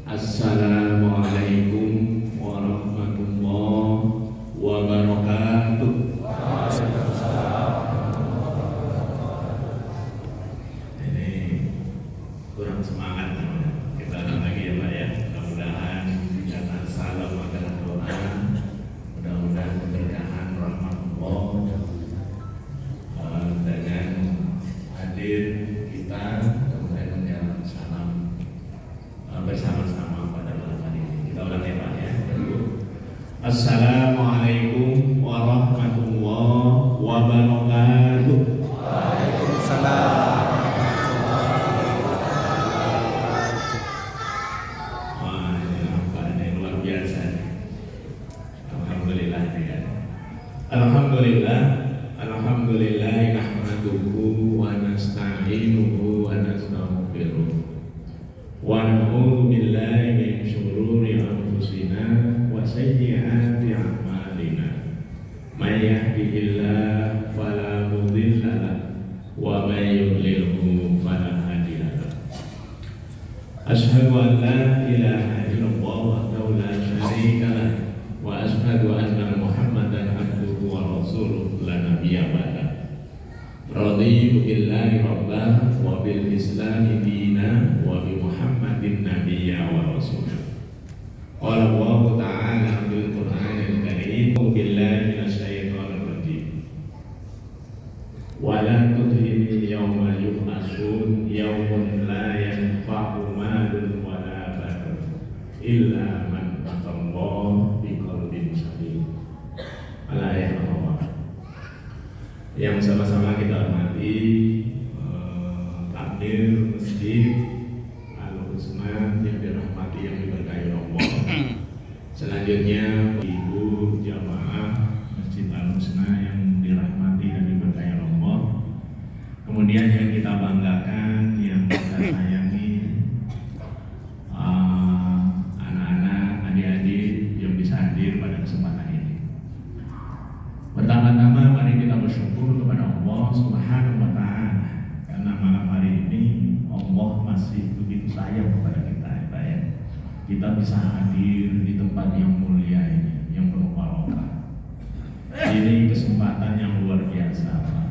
Assalamualaikum warahmatullahi wabarakatuh. Ini kurang semangat namanya. Kita ulang lagi ya Pak ya. Mudah-mudahan jangan salah makanan doa. Mudah-mudahan keberkahan rahmatullah dengan hadir kita kemudian menjalankan salam bersama-sama pada malam hari ini. Kita ulang ya Pak ya. Assalamualaikum warahmatullahi wabarakatuh. Waalaikumsalam. Wah, ini apa ini luar biasa. Alhamdulillah ya. Alhamdulillah. Alhamdulillah nahmaduhu wa nasta'inuhu wa nastaghfiruh. Wa na'udzu billahi min syururi anfusina wa sayyiati a'malina. May yahdihillahu fala mudilla lahu wa may yudlilhu fala hadiya lahu. Asyhadu an la ilaha illallah wahdahu la syarika lahu wa asyhadu anna Muhammadan abduhu wa rasuluh la nabiyya ba'da. Raditu billahi rabban wa bil islami dina wa bi Muhammadin nabiyya wa rasulah. Qala Allah ta'ala fil Qur'anil Karim billahi minasyaitonir rajim. Wa la tudhini yawma yub'atsun yawmun la yanfa'u malun wa la banun illa man atallaha biqalbin salim. Al-ayat yang sama-sama kita hormati takmir masjid Al-Husna yang dirahmati yang diberkahi Allah. Selanjutnya ibu jamaah Masjid Al-Husna yang dirahmati dan diberkahi Allah. Kemudian yang kita banggakan, yang kita sayangi, anak-anak, adik-adik yang bisa hadir pada kesempatan ini. Pertama-tama mari kita bersyukur kepada Allah Subhanahu wa Ta'ala karena malam hari ini Allah masih begitu sayang kepada kita ya Pak ya. Kita bisa hadir di tempat yang mulia ini, yang penuh barokah. Ini kesempatan yang luar biasa Pak.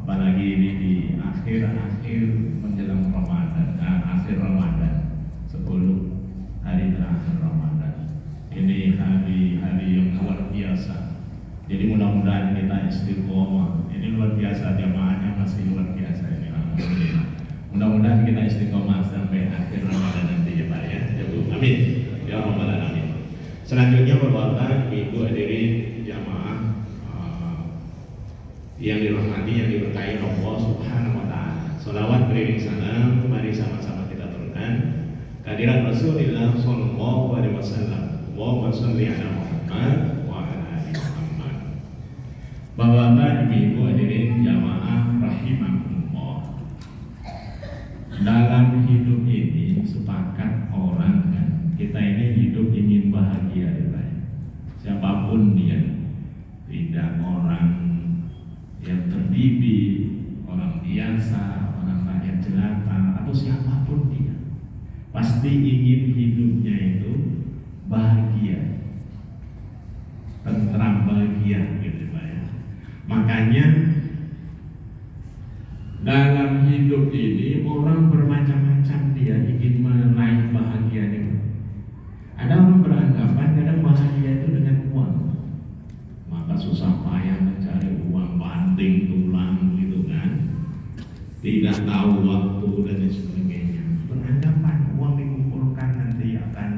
Apalagi ini di akhir-akhir menjelang Ramadan, akhir Ramadan, 10 hari terakhir Ramadan. Ini hari-hari yang luar biasa. Jadi mudah-mudahan kita istiqomah. Ini luar biasa, jamaahnya masih luar biasa ini. Alhamdulillah. Mudah-mudahan kita istiqomah sampai akhir Ramadan nanti ya Pak ya. Amin. Ya Rabbal Alamin. Selanjutnya Bapak Ibu hadirin jamaah yang dirahmati, yang diberkahi Allah Subhanahu wa Ta'ala. Shalawat beriring salam, mari sama-sama kita teruskan kehadiran Rasulullah sallallahu alaihi wasallam. Allahumma shalli ala Muhammad wa ala ali Muhammad. Bapak Ibu hadirin jamaah rahimahumullah. Dalam hidup ini sepakat orang kan, kita ini hidup ingin bahagia ya Pak. Siapapun dia, tidak orang yang terdidik, orang biasa, orang rakyat jelata, atau siapapun dia, pasti ingin hidupnya itu bahagia, tentram, bahagia gitu Pak ya. Makanya dalam hidup ini orang bermacam-macam dia ingin meraih bahagia ini. Ada orang beranggapan kadang bahagia itu dengan uang, maka susah payah mencari uang, banting tulang gitu kan, tidak tahu waktu dan sebagainya. Beranggapan uang dikumpulkan nanti akan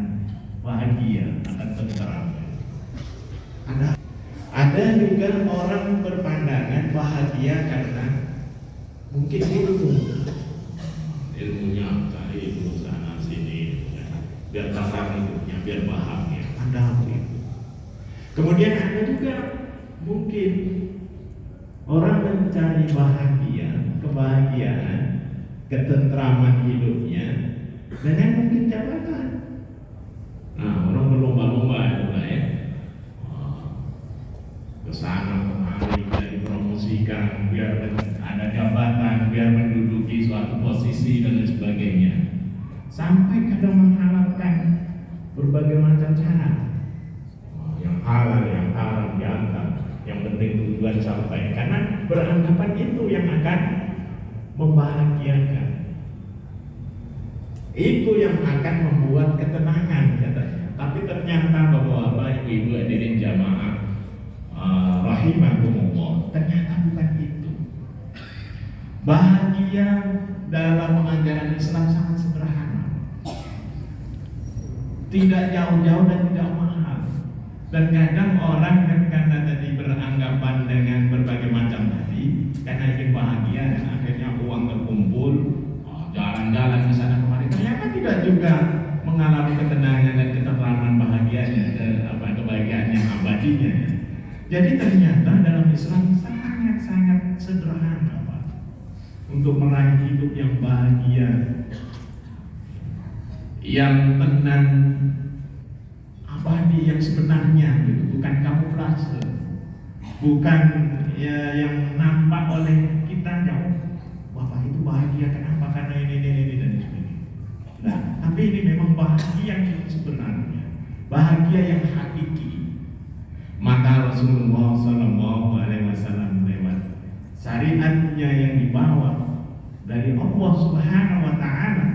bahagia, akan tentram. Ada juga orang berpandangan bahagia karena mungkin ilmunya cari ilmu sana sini ya, biar tentram hidupnya, biar bahagia. Ada begitu. Kemudian ada juga mungkin orang mencari bahagia, kebahagiaan, ketentraman hidupnya dengan mungkin jabatan. Nah, orang berlomba-lomba itu lah ya. Kesana kemari biar dipromosikan, biar ada jabatan, biar menduduki suatu posisi dan sebagainya. sampai kadang menghalalkan berbagai macam cara. Yang halal, yang haram dianggap, yang penting tujuan sampai, karena beranggapan itu yang akan membahagiakan, itu yang akan membuat ketenangan katanya. Tapi ternyata bahwa Bapak Ibu hadirin jamaah rahimahumullah, ternyata bukan itu. Bahagia dalam ajaran Islam sangat sederhana, tidak jauh-jauh dan tidak mahal. Dan kadang orang kan karena tadi beranggapan dengan berbagai macam tadi, karena ingin bahagia dan akhirnya uang terkumpul, jalan-jalan di sana kemari, ternyata tidak juga mengalami ketenangan dan ketentraman bahagianya dan kebahagiaan yang abadinya. Jadi ternyata dalam Islam sangat-sangat sederhana, Pak, untuk meraih hidup yang bahagia, yang tenang, abadi, yang sebenarnya gitu, bukan kamuflase, bukan ya yang nampak oleh kita jauh. Bapak itu bahagia kenapa? Karena ini dan sebagainya. Nah, tapi ini memang bahagia yang sebenarnya, bahagia yang hakiki. Maka Rasulullah SAW lewat syariatnya yang dibawa dari Allah Subhanahu Wa Taala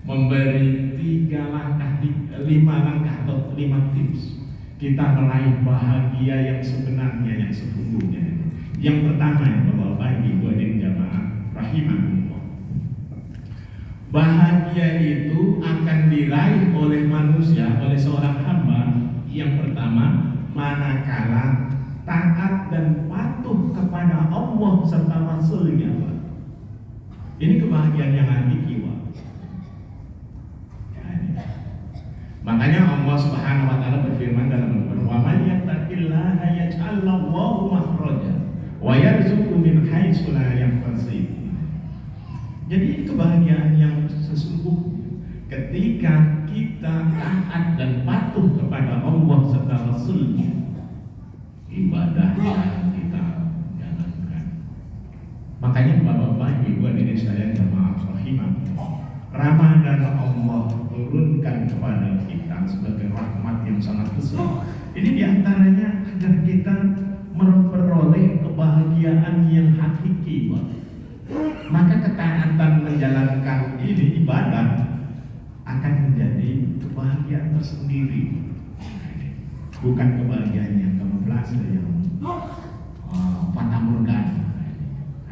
memberi 5 langkah atau 5 tips kita meraih bahagia yang sebenarnya, yang sesungguhnya. Yang pertama ya Bapak Ibu hadirin jamaah rahimahumullah, bahagia itu akan diraih oleh manusia, oleh seorang hamba yang pertama manakala taat dan patuh kepada Allah serta Rasulnya, Pak. Ini kebahagiaan yang hakiki, Pak. Makanya Allah Subhanahu Wa Taala berfirman dalam Al-Quran, "Wa man yattaqillaha yaj'al lahu makhraja wa yarzuqhu min haitsu la yahtasib." Jadi kebahagiaan yang sesungguhnya ketika kita taat dan patuh kepada Allah serta Rasulnya, ibadah yang kita jalankan. Makanya Bapak-bapak, Ibu hadirin sekalian jamaah rahimahumullah, Ramadan Allah turunkan kepada kita sebagai rahmat yang sangat besar. Ini diantaranya agar kita memperoleh kebahagiaan yang hakiki, Pak. Maka ketaatan menjalankan ini ibadah akan menjadi kebahagiaan tersendiri, bukan kebahagiaan yang kamuflase, yang fata morgana.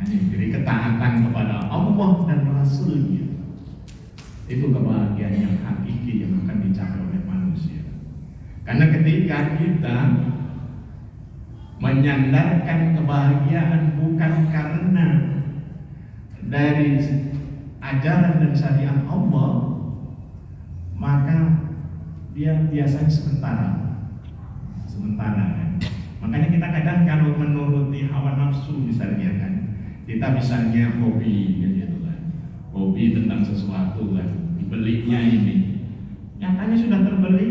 Jadi ketaatan kepada Allah dan Rasulnya itu kebahagiaan yang hakiki yang akan dicapai oleh manusia. Karena ketika kita menyandarkan kebahagiaan bukan karena dari ajaran dan syariat Allah, maka dia biasanya sementara kan. Makanya kita kadang kalau menuruti hawa nafsu misalnya kan, kita misalnya hobi gitu kan, hobi tentang sesuatu kan, dibelinya ini, nyatanya sudah terbeli,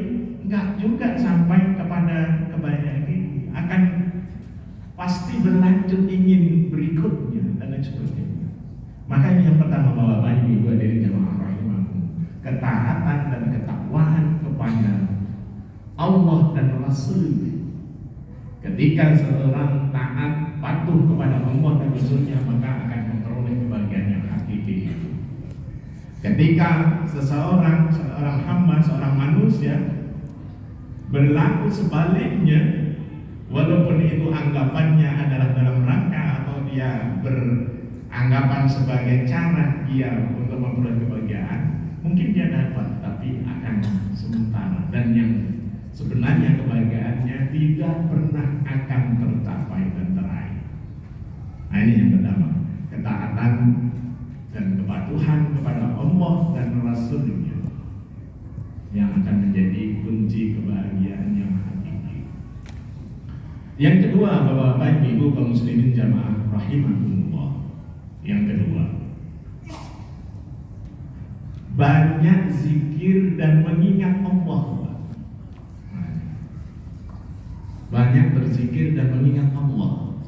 enggak juga sampai kepada kebahagiaan ini, akan pasti berlanjut ingin berikutnya dan lain sebagainya. Makanya yang pertama Bapak Ibu hadirin jamaah rahimahumullah, ketaatan dan ketakwaan kepada Allah dan Rasul. Ketika seorang taat patuh kepada Allah dan Rasulnya, maka akan memperoleh kebahagiaan yang hakiki itu. Ketika seorang hamba, seorang manusia berlaku sebaliknya, walaupun itu anggapannya adalah dalam rangka atau dia beranggapan sebagai cara dia untuk memperoleh kebahagiaan, mungkin dia dapat, tapi akan sementara, dan yang sebenarnya kebahagiaannya tidak pernah akan tercapai dan teraih. Nah, ini yang pertama, ketaatan dan kepatuhan kepada Allah dan Rasulnya yang akan menjadi kunci kebahagiaan yang hakiki. Yang kedua, Bapak Ibu kaum muslimin jamaah rahimahumullah, yang kedua, banyak zikir dan mengingat Allah. Banyak berzikir dan mengingat Allah.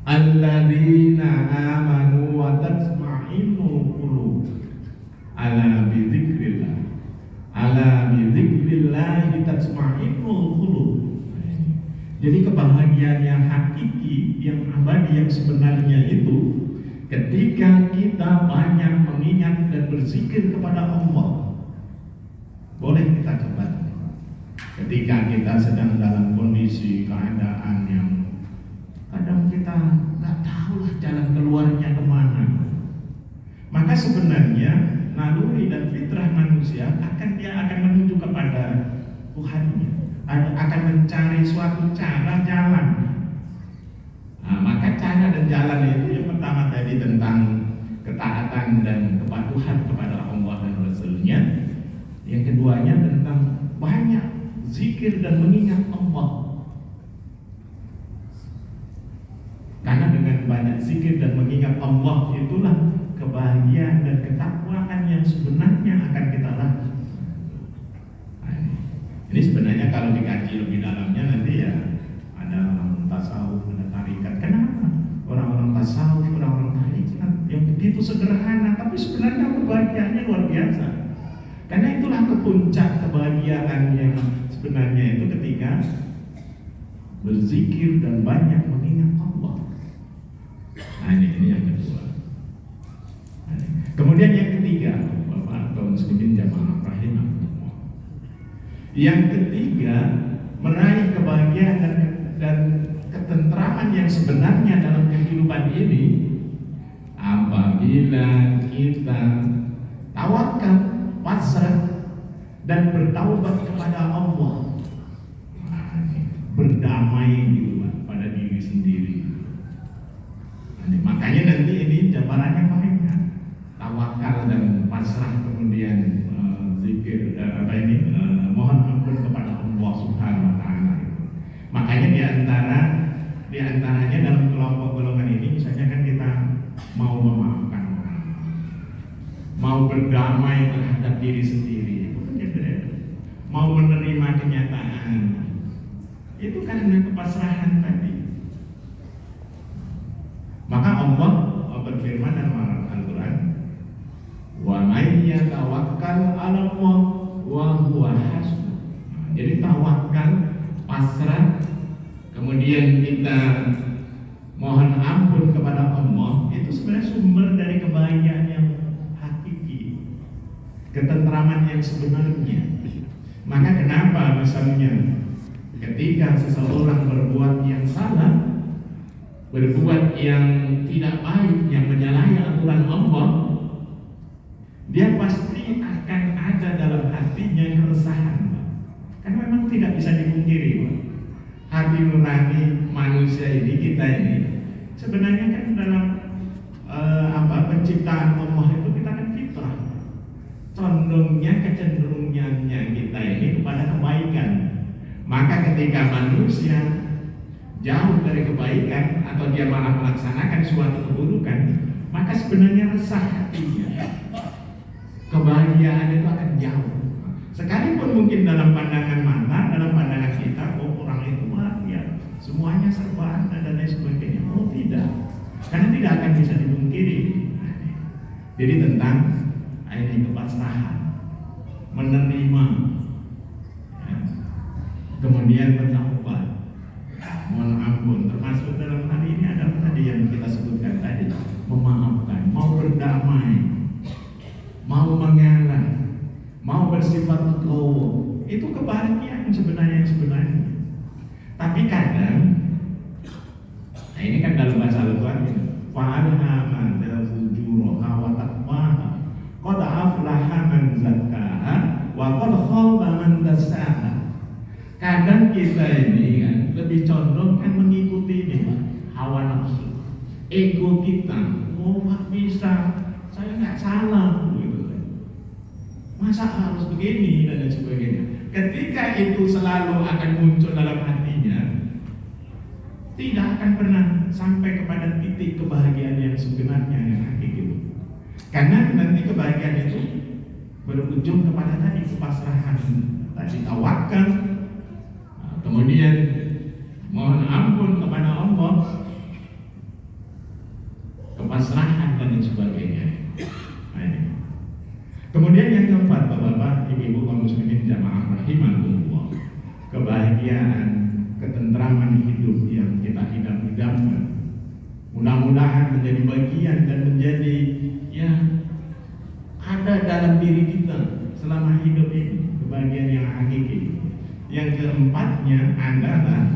Alladzina amanu wa tatma'innu qulubuhum. ala bidzikrillah, ala bidzikrillah tatma'innul qulub. Jadi kebahagiaan yang hakiki, yang abadi, yang sebenarnya itu ketika kita banyak mengingat dan berzikir kepada Allah. Boleh kita coba. Ketika kita sedang dalam kondisi keadaan yang kadang kita nggak tahu lah jalan keluarnya kemana, maka sebenarnya naluri dan fitrah manusia dia akan menuju kepada Tuhannya, akan mencari suatu cara jalan. Nah, maka cara dan jalan itu yang pertama tadi tentang ketaatan dan kepatuhan kepada Allah dan Rasulnya. Yang keduanya tentang banyak zikir dan mengingat Allah. Karena dengan banyak zikir dan mengingat Allah itulah kebahagiaan dan ketakwaan yang sebenarnya akan kita raih. Ini sebenarnya kalau dikaji lebih dalamnya nanti ya ada orang tasawuf, ada tarikat. Kenapa? Orang-orang tasawuf, orang-orang tarikat yang begitu sederhana tapi sebenarnya kebahagiaannya luar biasa. Karena itulah kepuncak kebahagiaan yang sebenarnya itu ketika berzikir dan banyak mengingat Allah. Nah ini yang kedua. Kemudian yang ketiga, Bapak kaum muslimin jamaah rahimahumullah. Yang ketiga, meraih kebahagiaan dan ketentraman yang sebenarnya dalam kehidupan ini apabila kita tawakal, pasrah dan bertaubat kepada Allah. Berdamai gitu pada diri sendiri. Makanya nanti ini jabarannya banyak. Tawakal dan pasrah, kemudian zikir mohon ampun kepada Allah Subhanahu wa taala. Makanya di antaranya dalam kelompok golongan ini misalnya kan kita mau memaafkan orang, mau berdamai terhadap diri sendiri, gitu ya. Mau menerima kenyataan, itu karena kepasrahan tadi. Maka Allah berfirman dalam Al-Quran, wa may yatawakkal 'ala Allah wa huwa hasbuh. Jadi tawakal, pasrah, kemudian kita mohon ampun kepada Allah, itu sebenarnya sumber dari kebahagiaan yang hakiki, ketentraman yang sebenarnya. Maka kenapa misalnya ketika seseorang berbuat yang salah, berbuat yang tidak baik, yang menyalahi aturan Allah, dia pasti akan ada dalam hatinya keresahan. Karena memang tidak bisa dipungkiri, Pak. Hati nurani manusia ini, kita ini, sebenarnya kan dalam penciptaan Allah itu kita kan fitrah. Condongnya, kecenderungannya kita ini kepada kebaikan. Maka ketika manusia jauh dari kebaikan atau dia malah melaksanakan suatu keburukan, maka sebenarnya resah hatinya. Kebahagiaan itu akan jauh. Sekalipun mungkin dalam pandangan mata, dalam pandangan kita, oh orang itu ya semuanya serba ada dan lain sebagainya. Oh tidak, karena tidak akan bisa dipungkiri. Jadi tentang ini kepasrahan, menerima, ya. Kemudian bertaubat, mohon ampun. Termasuk dalam hal ini adalah tadi yang kita sebutkan tadi, memaafkan, mau berdamai, mau mengalah, mau bersifat legowo. Itu kebahagiaan sebenarnya yang sebenarnya. Tapi kadang, nah ini kan dalam bahasa Al-Quran, fa'alha fujuraha wa taqwaha qad aflaha man zakkaha wa qad khaba man dassaha. Kadang kita ini kan lebih condong kan mengikuti ini, hawa nafsu, ego kita. Oh nggak bisa, saya nggak salah gitu. Masa harus begini dan lain sebagainya. Ketika itu selalu akan muncul dalam hatinya, tidak akan pernah sampai kepada titik kebahagiaan yang sebenarnya yang hakiki. Karena nanti kebahagiaan itu berujung kepada tadi kepasrahan, tadi tawakal, kemudian mohon ampun kepada Allah, kepasrahan dan sebagainya. Kemudian yang keempat, Bapak, Ibu, kaum muslimin jamaah rahimakumullah, kebahagiaan, ketentraman hidup yang kita idam-idamkan mudah-mudahan menjadi bagian dan menjadi ada dalam diri kita selama hidup ini, kebahagiaan yang hakiki. Yang keempatnya adalah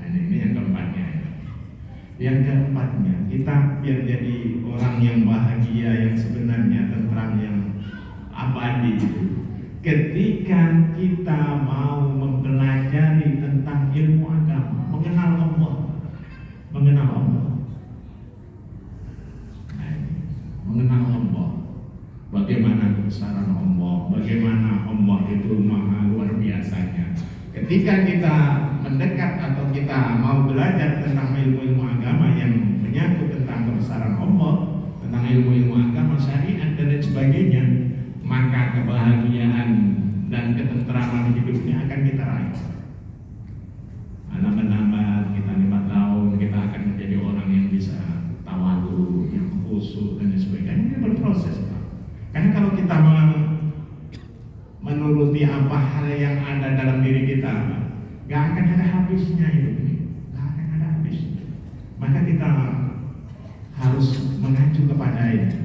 ini yang keempatnya. Yang keempatnya, kita biar jadi orang yang bahagia, yang sebenarnya tentram, yang abadi itu, ketika kita mau mempelajari tentang ilmu agama, mengenal Allah, mengenal Allah, mengenal Allah, bagaimana kebesaran Allah, bagaimana Allah itu maha luar biasanya. Ketika kita mendekat atau kita mau belajar tentang ilmu-ilmu agama yang menyangkut tentang kebesaran Allah, tentang ilmu-ilmu agama, syariat dan lain sebagainya, maka kebahagiaan dan ketentraman hidupnya akan kita raih. Menambah kita 5 tahun, kita akan menjadi orang yang bisa tawadu, yang khusyuk dan sebagainya. Ini berproses, Pak. Karena kalau kita menuruti apa hal yang ada dalam diri kita, gak akan ada habisnya hidup ini, gak akan ada habisnya. Maka kita harus mengacu kepada ini,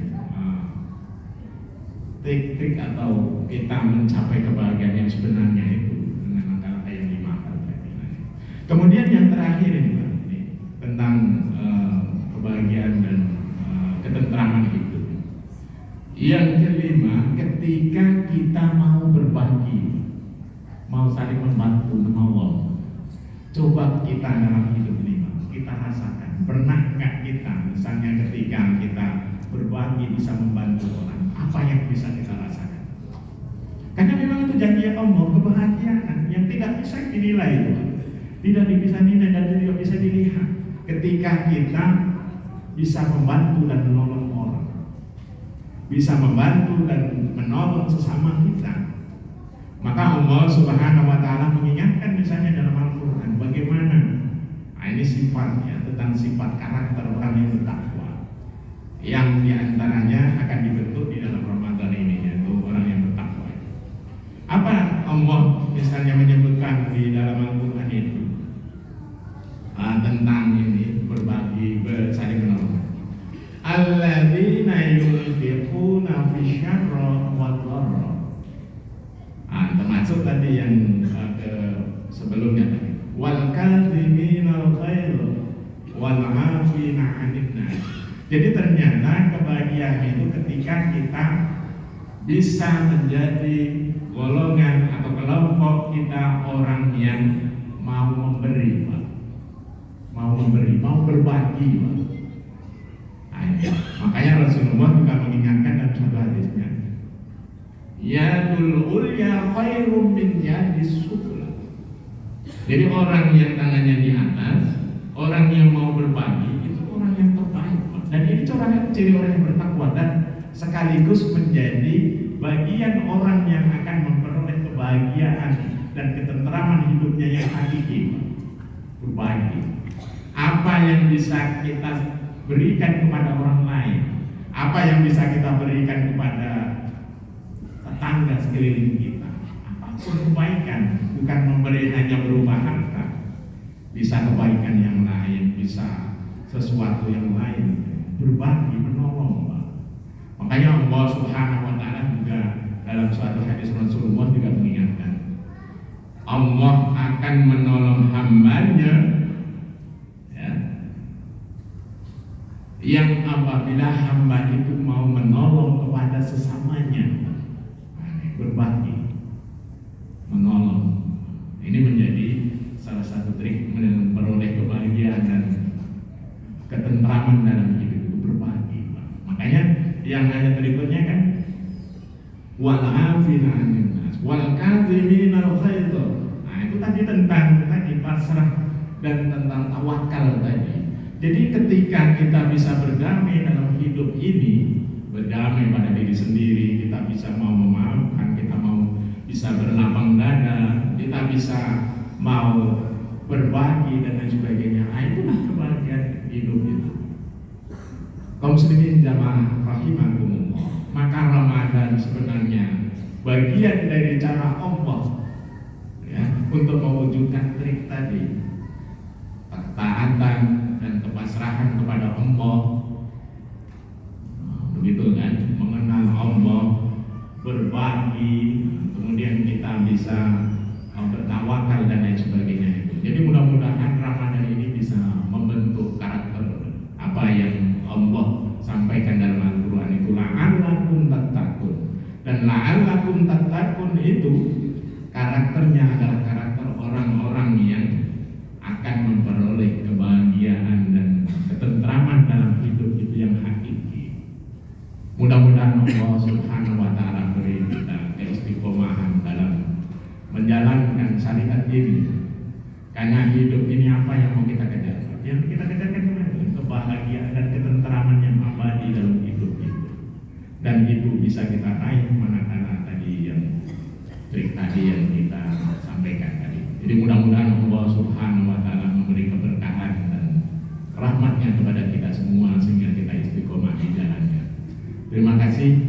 trik-trik atau kita mencapai kebahagiaan yang sebenarnya itu dengan kata yang 5 kali tadi. Kemudian yang terakhir ini, Pak, tentang kebahagiaan dan ketentraman hidup. Yang kelima, ketika kita mau berbagi, mau saling membantu, menolong. Coba kita dalam hidup ini, kita rasakan. Pernahkah kita, misalnya ketika kita berbagi bisa membantu orang, apa yang bisa kita rasakan? Karena memang itu janji Allah, kebahagiaan yang tidak bisa dinilai itu, tidak bisa dinilai dan tidak bisa dilihat. Ketika kita bisa membantu dan menolong orang, bisa membantu dan menolong sesama kita, maka Allah Subhanahu wa Ta'ala mengingatkan misalnya dalam Al-Quran bagaimana ini sifatnya, tentang sifat karakter orang yang bertakwa, yang diantaranya akan dibentuk di dalam Ramadan ini, yaitu orang yang bertakwa. Apa Allah misalnya menyebutkan di dalam Al-Quran itu tentang ini, berbagi, saling menolong. Alladzina yunfiquna fi syarra wad dharra. Termasuk tadi yang sebelumnya tadi. Wal kadhiminal ghaidh wal 'afina 'anil nas. Jadi ternyata kebahagiaan itu ketika kita bisa menjadi golongan atau kelompok kita orang yang mau memberi, Pak. Mau memberi, mau berbagi, Pak. Makanya Rasulullah juga mengingatkan dalam satu hadisnya, yadul ulya khairum min yadis sufla. Jadi orang yang tangannya di atas, orang yang mau berbagi, itu orang yang terbaik, Pak. Dan ini ciri orang yang bertakwa dan sekaligus menjadi bagian orang yang akan memperoleh kebahagiaan dan ketentraman hidupnya yang hakiki, Pak. Berbagi apa yang bisa kita berikan kepada orang lain, apa yang bisa kita berikan kepada tetangga sekeliling kita, apapun kebaikan, bukan memberi hanya berupa harta, bisa kebaikan yang lain, bisa sesuatu yang lain, berbagi, menolong, Pak. Makanya Allah Subhanahu wa Ta'ala juga dalam suatu hadis Rasulullah juga mengingatkan, Allah akan menolong hambanya yang apabila hamba itu mau menolong kepada sesamanya, berbagi, menolong. Ini menjadi salah satu trik memperoleh kebahagiaan dan ketentraman dalam hidup itu, berbagi, Pak. Makanya yang ayat berikutnya kan, wal 'afina 'anil nas wal kadhiminal ghaidh. Nah, itu tadi tentang pasrah dan tentang tawakal tadi. Jadi ketika kita bisa berdamai dalam hidup ini, berdamai pada diri sendiri, kita bisa mau memaafkan, kita mau bisa berlapang dada, kita bisa mau berbagi dan lain sebagainya. Itulah kebahagiaan hidup itu. Kaum muslimin jamaah rahimakumullah. Maka Ramadan sebenarnya bagian dari cara Allah ya untuk mewujudkan trik tadi, ketaatan dan kepasrahan kepada Allah. Begitu kan, mengenal Allah, berbagi, kemudian kita bisa bertawakal dan lain sebagainya itu. Jadi mudah-mudahan Ramadan ini bisa membentuk karakter apa yang Allah sampaikan dalam Al-Quran itu, la'allakum tattaqun. Dan la'allakum tattaqun itu karakternya adalah karakter orang-orang yang akan memperoleh kebahagiaan dan ketentraman dalam hidup itu yang hakiki. Mudah-mudahan Allah Subhanahu wa Ta'ala beri kita keistiqomahan dalam menjalankan syariat ini. Karena hidup ini apa yang mau kita kejar? Yang kita kejarkan kebahagiaan dan ketentraman yang abadi dalam hidup itu. Dan itu bisa kita raih manakala tadi yang trik tadi yang kita sampaikan tadi. Jadi mudah-mudahan Allah Subhanahu wa Ta'ala memberi keberkahan dan rahmatnya kepada kita semua sehingga kita istiqomah di jalannya. Terima kasih.